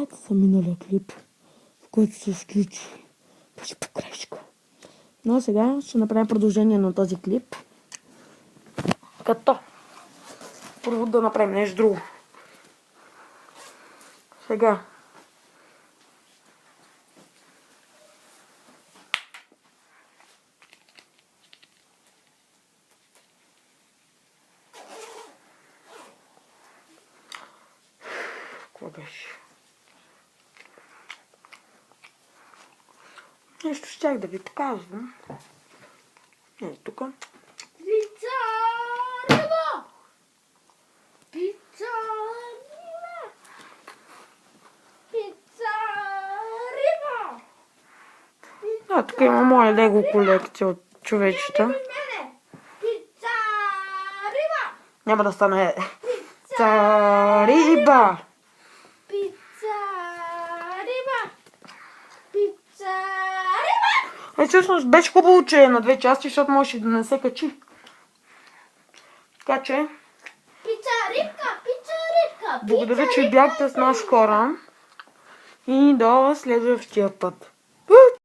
Ето са миналия клип, в който се изключи. Беше погрешка. Но сега ще направим продължение на този клип. Като първо да направим нещо друго. Сега. Какво беше? Нещо щях да ви показвам. Ето тук. Пица риба! Пица риба! Пица риба! А, тук има моя лего колекция от човечета. Пица риба! Няма да стане пица риба! Пица риба! Пица риба! Всъщност беше хубаво, че е на две части, защото може да не се качи. Така че, Пица рибка! Пица рибка! благодаря, че бяхте с нас хора. И до следващия път.